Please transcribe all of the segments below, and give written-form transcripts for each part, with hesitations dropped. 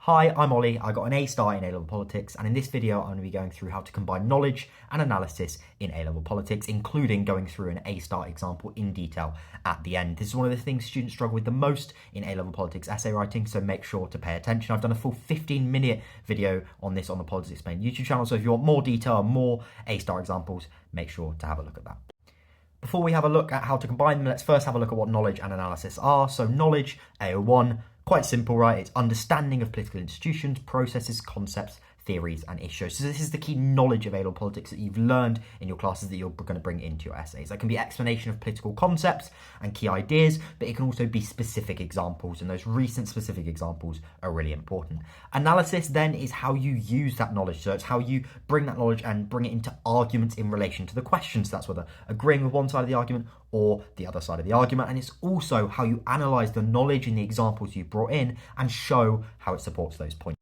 Hi, I'm Ollie. I got an A-star in A-level politics, and in this video I'm going to be going through how to combine knowledge and analysis in A-level politics, including going through an A-star example in detail at the end. This is one of the things students struggle with the most in A-level politics essay writing, so make sure to pay attention. I've done a full 15-minute video on this on the Politics Explained YouTube channel, so if you want more detail and more A-star examples, make sure to have a look at that. Before we have a look at how to combine them, let's first have a look at what knowledge and analysis are. So knowledge, AO1, quite simple, right? It's understanding of political institutions, processes, concepts, theories and issues. So this is the key knowledge of A-level politics that you've learned in your classes that you're going to bring into your essays. That can be explanation of political concepts and key ideas, but it can also be specific examples, and those recent specific examples are really important. Analysis then is how you use that knowledge. So it's how you bring that knowledge and bring it into arguments in relation to the questions. So that's whether agreeing with one side of the argument or the other side of the argument. And it's also how you analyse the knowledge in the examples you've brought in and show how it supports those points.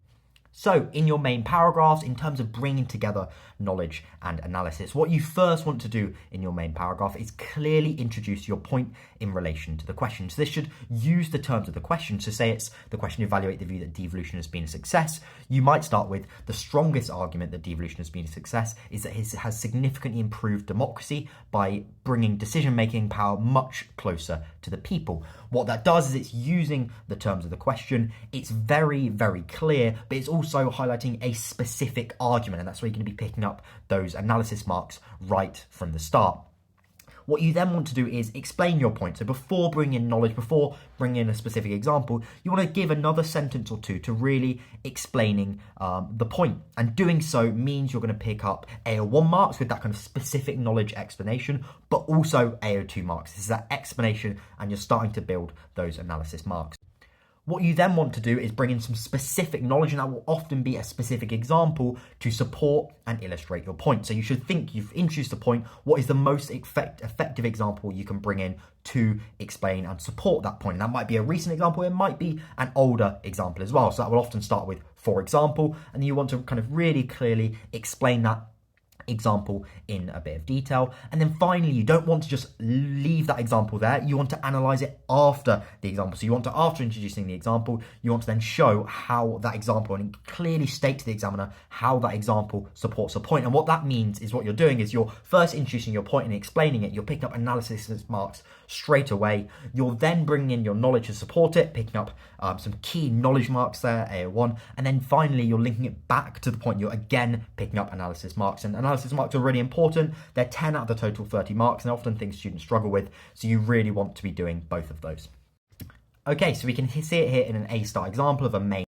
So in your main paragraphs, in terms of bringing together knowledge and analysis, what you first want to do in your main paragraph is clearly introduce your point in relation to the question. So this should use the terms of the question. So say it's the question, evaluate the view that devolution has been a success. You might start with the strongest argument that devolution has been a success is that it has significantly improved democracy by bringing decision-making power much closer to the people. What that does is it's using the terms of the question. It's very, very clear, but it's also highlighting a specific argument, and that's where you're going to be picking up those analysis marks right from the start. What you then want to do is explain your point. So before bringing in knowledge, before bringing in a specific example, you want to give another sentence or two to really explaining the point. And doing so means you're going to pick up AO1 marks with that kind of specific knowledge explanation, but also AO2 marks. This is that explanation, and you're starting to build those analysis marks. What you then want to do is bring in some specific knowledge, and that will often be a specific example to support and illustrate your point. So you should think you've introduced the point. What is the most effective example you can bring in to explain and support that point? And that might be a recent example. It might be an older example as well. So that will often start with, for example, and you want to kind of really clearly explain that example in a bit of detail. And then finally, you don't want to just leave that example there. You want to analyze it after the example. So you want to, after introducing the example, you want to then show how that example, and clearly state to the examiner how that example supports a point. And what that means is what you're doing is you're first introducing your point and explaining it. You're picking up analysis marks straight away. You're then bringing in your knowledge to support it, picking up some key knowledge marks there, AO1. And then finally, you're linking it back to the point. You're again picking up analysis marks. And analysis marks are really important. They're 10 out of the total 30 marks, and often things students struggle with. So you really want to be doing both of those. Okay, so we can see it here in an A-star example of a main